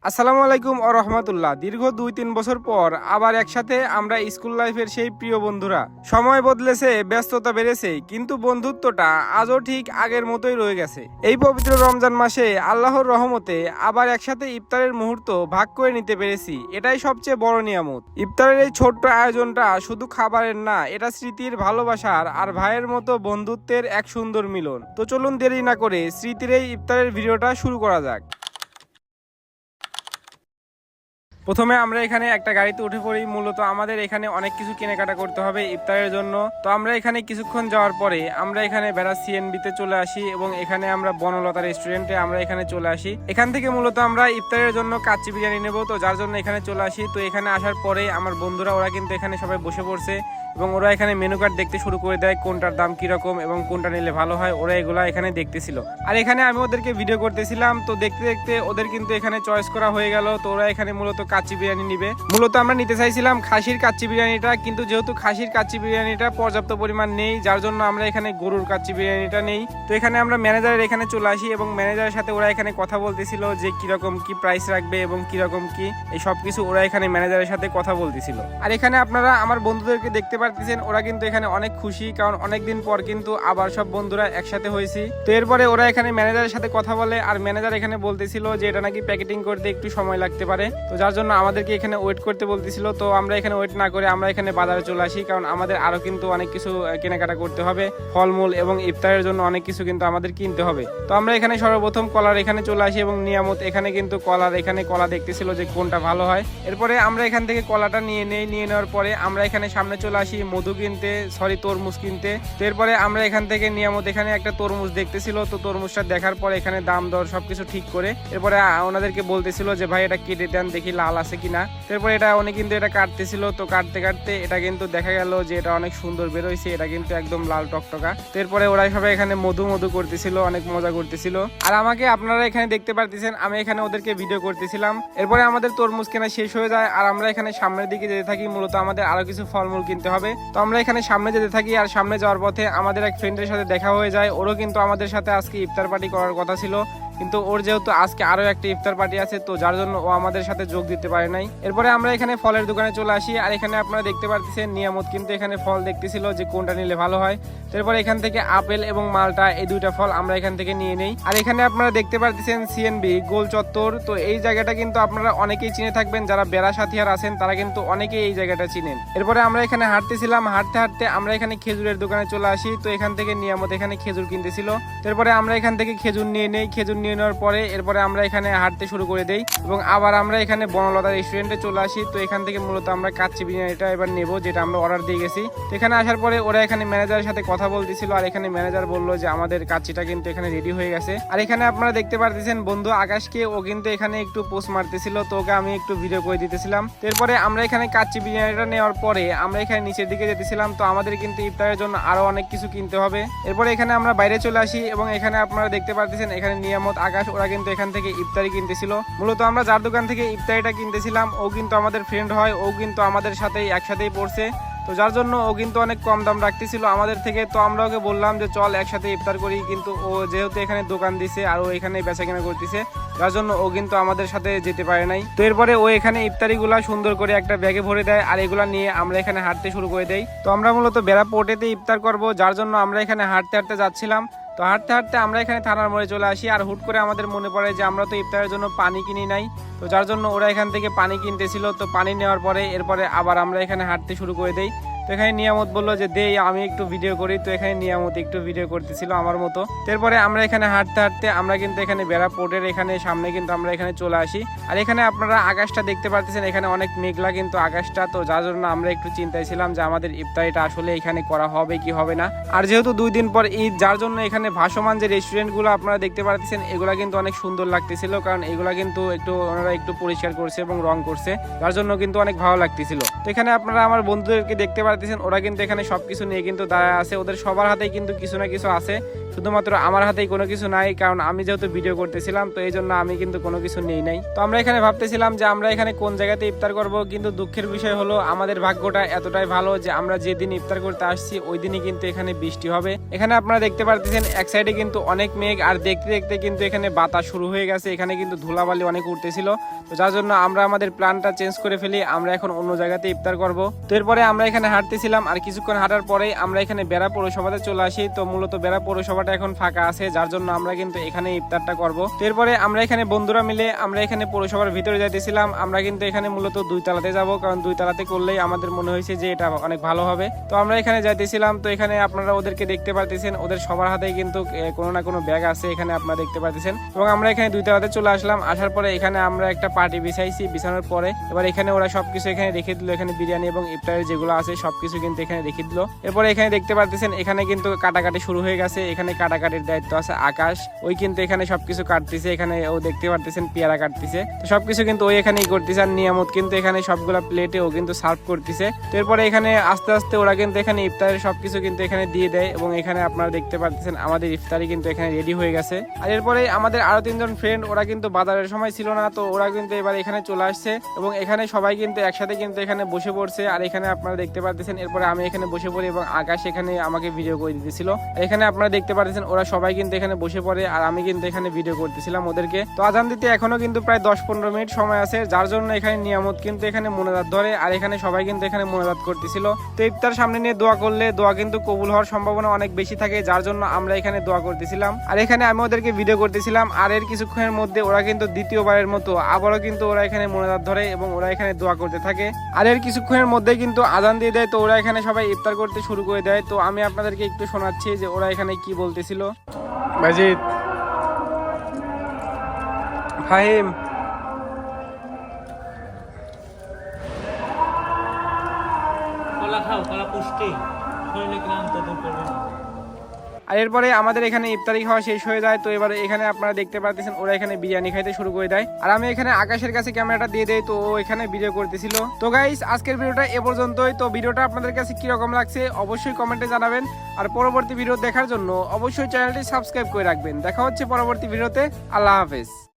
আসসালামু আলাইকুম ও রহমতুল্লাহ। দীর্ঘ 2-3 বছর পর আবার একসাথে আমরা স্কুল লাইফের সেই প্রিয় বন্ধুরা। সময় বদলেছে, ব্যস্ততা বেড়েছে, কিন্তু বন্ধুত্বটা আজও ঠিক আগের মতোই রয়ে গেছে। এই পবিত্র রমজান মাসে আল্লাহর রহমতে আবার একসাথে ইফতারের মুহূর্ত ভাগ করে নিতে পেরেছি, এটাই সবচেয়ে বড় নিয়ামত। ইফতারের এই ছোট্ট আয়োজনটা শুধু খাবারের না, এটা স্মৃতির, ভালোবাসার আর ভাইয়ের মতো বন্ধুত্বের এক সুন্দর মিলন। তো চলুন দেরি না করে স্মৃতির এই ইফতারের ভিডিওটা শুরু করা যাক। প্রথমে আমরা এখানে একটা গাড়িতে উঠে পড়ি। মূলত আমাদের এখানে অনেক কিছু কেনাকাটা করতে হবে ইফতারের জন্য। তো আমরা এখানে কিছুক্ষণ যাওয়ার পরে আমরা এখানে বেড়া সিএনবিতে চলে আসি এবং এখানে আমরা বনলতা রেস্টুরেন্টে আমরা এখানে চলে আসি। এখান থেকে মূলত আমরা ইফতারের জন্য কাচ্চি বিরিয়ানি নেব, তো যার জন্য এখানে চলে আসি। তো এখানে আসার পরে আমার বন্ধুরা ওরা কিন্তু এখানে সবাই বসে পড়ছে এবং ওরা এখানে মেনু কার্ড দেখতে শুরু করে দেয়, কোনটার দাম কিরকম এবং কোনটা নিলে ভালো হয়, ওরা এগুলা এখানে দেখতেছিল। আর এখানে আমি ওদেরকে ভিডিও করতেছিলাম। তো দেখতে দেখতে ওদের কিন্তু এখানে চয়েস করা হয়ে গেল। তো ওরা এখানে মূলত কাচ্চি বিরিয়ানি নিবে। মূলত আমরা নিতে চাইছিলাম খাসির কাচ্চি বিরিয়ানিটা, কিন্তু যেহেতু খাসির কাচ্চি বিরিয়ানিটা পর্যাপ্ত পরিমাণ নেই, যার জন্য আমরা এখানে গরুর কাচ্চি বিরিয়ানিটা নেই। তো এখানে আমরা ম্যানেজারের এখানে চলে আসি এবং ম্যানেজারের সাথে ওরা এখানে কথা বলতেছিল যে কিরকম কি প্রাইস রাখবে এবং কিরকম কি এই সবকিছু ওরা এখানে ম্যানেজারের সাথে কথা বলতেছিল। আর এখানে আপনারা আমার বন্ধুদেরকে দেখতে পারতেছেন, ওরা কিন্তু এখানে অনেক খুশি, কারণ অনেকদিন পর কিন্তু আবার সব বন্ধুরা একসাথে হয়েছি। তো এরপরে ওরা এখানে ম্যানেজারের সাথে কথা বলে, আর ম্যানেজার এখানে বলতেছিল যে এটা নাকি প্যাকেটিং করতে একটু সময় লাগতে পারে, তো যার জন্য আমাদেরকে এখানে ওয়েট করতে বলতেছিল। তো আমরা এখানে ওয়েট না করে আমরা এখানে বাজারে চলে আসি, কারণ আমাদের আরো কিন্তু অনেক কিছু কেনাকাটা করতে হবে, ফলমূল এবং ইফতারের জন্য অনেক কিছু কিন্তু আমাদের কিনতে হবে। তো আমরা এখানে সর্বপ্রথম কলার এখানে চলে আসি এবং নিয়ামত এখানে কিন্তু এখানে কলা দেখতেছিল যে কোনটা ভালো হয়। এরপরে আমরা এখান থেকে কলাটা নিয়ে নেওয়ার পরে আমরা এখানে সামনে চলে আসি মধু কিনতে, তরমুজ কিনতে। তো এরপরে আমরা এখান থেকে নিয়ামত এখানে একটা তরমুজ দেখতেছিল। তো তরমুজটা দেখার পরে এখানে দাম দর সবকিছু ঠিক করে এরপরে ওনাদেরকে বলতেছিল যে ভাই এটা কেটে দেন, দেখি লাল আছে কিনা। তারপরে এটা উনি কিন্তু এটা কাটতেছিল। তো কাটতে কাটতে এটা কিন্তু দেখা গেল যে এটা অনেক সুন্দর বেরোইছে, এটা কিন্তু একদম লাল টকটকা। এরপরে ওরা সবাই এখানে মধু করতেছিল, অনেক মজা করতেছিল। আর আমাকে আপনারা এখানে দেখতে পারতেছেন, আমি এখানে ওদেরকে ভিডিও করতেছিলাম। এরপরে আমাদের তরমুজ কেনা শেষ হয়ে যায় আর আমরা এখানে সামনের দিকে যেতে থাকি। মূলত আমাদের আরো কিছু ফলমূল কিনতে হবে। তো আমরা এখানে সামনে যেতে থাকি আর সামনে যাওয়ার পথে আমাদের এক ফ্রেন্ডের সাথে দেখা হয়ে যায়। ওরও কিন্তু আমাদের সাথে আজকে ইফতার পার্টি করার কথা ছিল, কিন্তু ওর যেহেতু আজকে আরো একটা ইফতার পার্টি আছে, তো যার জন্য ও আমাদের সাথে যোগ দিতে পারে নাই। এরপরে আমরা এখানে ফলের দোকানে চলে আসি আর এখানে আপনারা দেখতে পারতেছেন নিয়ামত কিন্তু এখানে ফল দেখতেছিল যে কোনটা নিলে ভালো হয়। তারপরে এখান থেকে আপেল এবং মালটা এই দুইটা ফল আমরা এখান থেকে নিয়ে নেই। আর এখানে আপনারা দেখতে পারতেছেন সিএনবি গোল চত্বর। তো এই জায়গাটা কিন্তু আপনারা অনেকেই চিনে থাকবেন, যারা বেড়া সাথিয়ার আছেন তারা কিন্তু অনেকেই এই জায়গাটা চিনেন। এরপরে আমরা এখানে হাঁটতেছিলাম, হাঁটতে হাঁটতে আমরা এখানে খেজুরের দোকানে চলে আসি। তো এখান থেকে নিয়ামত এখানে খেজুর কিনতেছিল। তারপরে আমরা এখান থেকে খেজুর নিয়ে নেই। খেজুর নিয়ে নেওয়ার পরে এরপরে আমরা এখানে হাঁটতে শুরু করে দেই এবং আবার আমরা এখানে বনলতা রেস্টুরেন্টে চলে আসি। তো এখান থেকে মূলত আমরা কাচ্চি বিরিয়ানিটা এবার নেবো, যেটা আমরা অর্ডার দিয়ে গেছি। তো এখানে আসার পরে ওরা এখানে ম্যানেজারের সাথে কথা বলতেছিল আর এখানে ম্যানেজার বললো যে আমাদের কাচ্চিটা কিন্তু এখানে রেডি হয়ে গেছে। আর এখানে আপনারা দেখতে পারতেছেন বন্ধু আকাশকে, ও কিন্তু এখানে একটু পোস্ট মারতেছিল, তো ওকে আমি একটু ভিডিও করে দিতেছিলাম। এরপরে আমরা এখানে কাচ্চি বিরিয়ানিটা নেওয়ার পরে আমরা এখানে নিচের দিকে যেতেছিলাম। তো আমাদের কিন্তু ইফতারের জন্য আরো অনেক কিছু কিনতে হবে। এরপরে এখানে আমরা বাইরে চলে আসি এবং এখানে আপনারা দেখতে পারতেছেন এখানে নিয়ামত, আকাশ ওরা কিন্তু এখান থেকে ইফতারি কিনতেছিল। মূলত আমরা যার দোকান থেকে ইফতারিটা কিনতেছিলাম ও কিন্তু আমাদের ফ্রেন্ড হয়, ও কিন্তু আমাদের সাথেই একসাথেই পড়ছে। তো যার জন্য ও কিন্তু অনেক কম দাম রাখতেছিল আমাদের থেকে। তো আমরা ওকে বললাম যে চল একসাথে ইফতার করি, কিন্তু ও যেহেতু এখানে দোকান দিছে আর ও এখানে বেচা কেনা করতেছে, যার জন্য ও কিন্তু আমাদের সাথে যেতে পারে নাই। তো এরপরে ও এখানে ইফতারিগুলা সুন্দর করে একটা ব্যাগে ভরে দেয় আর এগুলা নিয়ে আমরা এখানে হাঁটতে শুরু করে দেই। তো আমরা মূলত বেড়া পোর্টেতে ইফতার করব, যার জন্য আমরা এখানে হাঁটতে হাঁটতে যাচ্ছিলাম। তো হাঁটতে হাঁটতে আমরা এখানে থানার মোড়ে চলে আসি আর হুট করে আমাদের মনে পড়ে যে আমরা তো ইফতারের জন্য পানি কিনি নাই। তো যার জন্য ওরা এখান থেকে পানি কিনতেছিল। তো পানি নেওয়ার পরে এরপরে আবার আমরা এখানে হাঁটতে শুরু করে দেই। তো এখানে নিয়ামত বললো যে দেই আমি একটু ভিডিও করি। তো এখানে নিয়ামত একটু ভিডিও করতেছিল আমার মতো। তারপরে আমরা এখানে হাঁটতে হাঁটতে আমরা কিন্তু এখানে বেড়া পোর্টের এখানে সামনে কিন্তু আমরা এখানে চলে আসি। আর এখানে আপনারা আকাশটা দেখতে পারতেছেন, এখানে অনেক মেঘলা কিন্তু আকাশটা। তো যার জন্য আমরা একটু চিন্তায় ছিলাম যে আমাদের ইফতারিটা আসলে এখানে করা হবে কি হবে না। আর যেহেতু 2 দিন পর ঈদ, যার জন্য এখানে ভাসমান যে রেস্টুরেন্টগুলো আপনারা দেখতে পারতেছেন এগুলা কিন্তু অনেক সুন্দর লাগতেছিল, কারণ এগুলা কিন্তু ওনারা একটু পরিষ্কার করছে এবং রং করছে, যার জন্য কিন্তু অনেক ভালো লাগতেছিল। তো এখানে আপনারা আমার বন্ধুদেরকে দেখতে পারতেছেন, ওরা কিন্তু এখানে সবকিছু নিয়ে কিন্তু দাঁড়ায় আছে। ওদের সবার হাতেই কিন্তু কিছু না কিছু আছে, শুধুমাত্র আমার হাতেই কোনো কিছু নাই, কারণ আমি যেহেতু ভিডিও করতেছিলাম তো এই জন্য আমি কিন্তু কোনো কিছু নেই নাই। তো আমরা এখানে ভাবতেছিলাম যে আমরা এখানে কোন জায়গাতে ইফতার করব, কিন্তু দুঃখের বিষয় হলো আমাদের ভাগ্যটা এতটাই ভালো যে আমরা যেদিন ইফতার করতে আসছি ওই দিনই কিন্তু এখানে বৃষ্টি হবে। এখানে আপনারা দেখতে পারতেছেন এক সাইডে কিন্তু অনেক মেঘ আর দেখতে দেখতে কিন্তু এখানে বাতাস শুরু হয়ে গেছে, এখানে কিন্তু ধুলাবালি অনেক উঠতেছিল। তো যার জন্য আমরা আমাদের প্ল্যানটা চেঞ্জ করে ফেলি, আমরা এখন অন্য জায়গাতে ইফতার করব। তো এরপরে আমরা এখানে হাঁটতেছিলাম, আর কিছুক্ষণ হাঁটার পরেই আমরা এখানে বেড়া পৌরসভাতে চলে আসি। তো মূলত বেড়া পৌরসভাটা এখন ফাঁকা আছে, যার জন্য আমরা কিন্তু এখানে ইফতারটা করব। তো এরপরে আমরা এখানে বন্ধুরা মিলে আমরা এখানে পৌরসভার ভিতরে যাইতেছিলাম। আমরা কিন্তু এখানে মূলত 2 তলাতে যাব, কারণ 2 তলাতে করলেই আমাদের মনে হয়েছে যে এটা অনেক ভালো হবে। তো আমরা এখানে যাইতেছিলাম। তো এখানে আপনারা ওদেরকে দেখতে পারতেছেন, ওদের সবার হাতেই কিন্তু কোনো না কোনো ব্যাগ আছে, এখানে আপনারা দেখতে পারতেছেন। এবং আমরা এখানে 2 তলাতে চলে আসলাম। আসার পরে এখানে আমরা একটা পার্টি বিছাইছি, বিছানোর পরে এবার এখানে ওরা সবকিছু এখানে রেখে দিল। এখানে বিরিয়ানি এবং ইফতারের যেগুলো আছে সবকিছু কিন্তু এখানে রেখে দিল। এরপরে এখানে দেখতে পারতেছেন এখানে কিন্তু কাটাকাটি শুরু হয়ে গেছে। এখানে কাটাকাটির দায়িত্ব আছে আকাশ, ওই কিন্তু এখানে সবকিছু কাটতেছে। এখানে ও দেখতে পারতেছেন পেয়ারা কাটতেছে। তো সবকিছু কিন্তু ওই এখানেই করতেছে। আর নিয়ামত কিন্তু এখানে সবগুলা প্লেটে ও কিন্তু সার্ভ করতেছে। তো এরপরে এখানে আস্তে আস্তে ওরা কিন্তু এখানে ইফতারের সবকিছু কিন্তু এখানে দিয়ে দেয়, এবং এখানে আপনারা দেখতে পারতেছেন আমাদের ইফতারি কিন্তু এখানে রেডি হয়ে গেছে। আর এরপরে আমাদের আরো 3 জন ফ্রেন্ড, ওরা কিন্তু বাজারের সময় ছিল না, তো ওরা কিন্তু এবার এখানে চলে আসছে এবং এখানে সবাই কিন্তু একসাথে কিন্তু এখানে বসে পড়ছে। আর এখানে আপনারা দেখতে পারতেছেন এরপরে আমি এখানে বসে পড়ি এবং আকাশ এখানে আমাকে ভিডিও করে দিতেছিল। এখানে আপনারা দেখতে পারতেছেন ওরা সবাই কিন্তু এখানে বসে পড়ে, আর আমি কিন্তু এখানে ভিডিও করতেছিলাম ওদেরকে। তো আজান দিতে এখনো কিন্তু প্রায় 10-15 মিনিট সময় আছে, যার জন্য এখানে নিয়ামত কিন্তু এখানে মোনাজাত ধরে, আর এখানে সবাই কিন্তু এখানে মোনাজাত করতেছিল। তো ইফতার সামনে নিয়ে দোয়া করলে দোয়া কিন্তু কবুল হওয়ার সম্ভাবনা অনেক বেশি থাকে, যার জন্য আমরা এখানে দোয়া করতেছিলাম। আর এখানে আমি ওদেরকে ভিডিও করতেছিলাম। আর এর কিছুক্ষণের মধ্যে ওরা কিন্তু দ্বিতীয়বারের মতো আবারও কিন্তু ওরা এখানে মোনাজাত ধরে এবং ওরা এখানে দোয়া করতে থাকে। আর এর কিছুক্ষণের মধ্যে কিন্তু আজান দিয়ে দেয়। তো ওরা এখানে সবাই ইফতার করতে শুরু করে দেয়। তো আমি আপনাদেরকে একটু শোনাচ্ছি যে ওরা এখানে কি বলতেছিল। মাজিদ, ফাহিম, কলা খাও, কলা পুষ্টি, শরীরে ক্লান্ত দূর করবে না। আর এরপরে আমাদের এখানে ইফতারি খাওয়া শেষ হয়ে যায়। তো এবারে এখানে আপনারা দেখতে পাচ্ছেন ওরা এখানে বিরিয়ানি খাইতে শুরু করে দেয়, আর আমি এখানে আকাশের কাছে ক্যামেরাটা দিয়ে দেই। তো ও এখানে ভিডিও করতেছিল। তো গাইস, আজকের ভিডিওটা এ পর্যন্তই। তো ভিডিওটা আপনাদের কাছে কিরকম লাগছে অবশ্যই কমেন্টে জানাবেন, আর পরবর্তী ভিডিও দেখার জন্য অবশ্যই চ্যানেলটি সাবস্ক্রাইব করে রাখবেন। দেখা হচ্ছে পরবর্তী ভিডিওতে। আল্লাহ হাফেজ।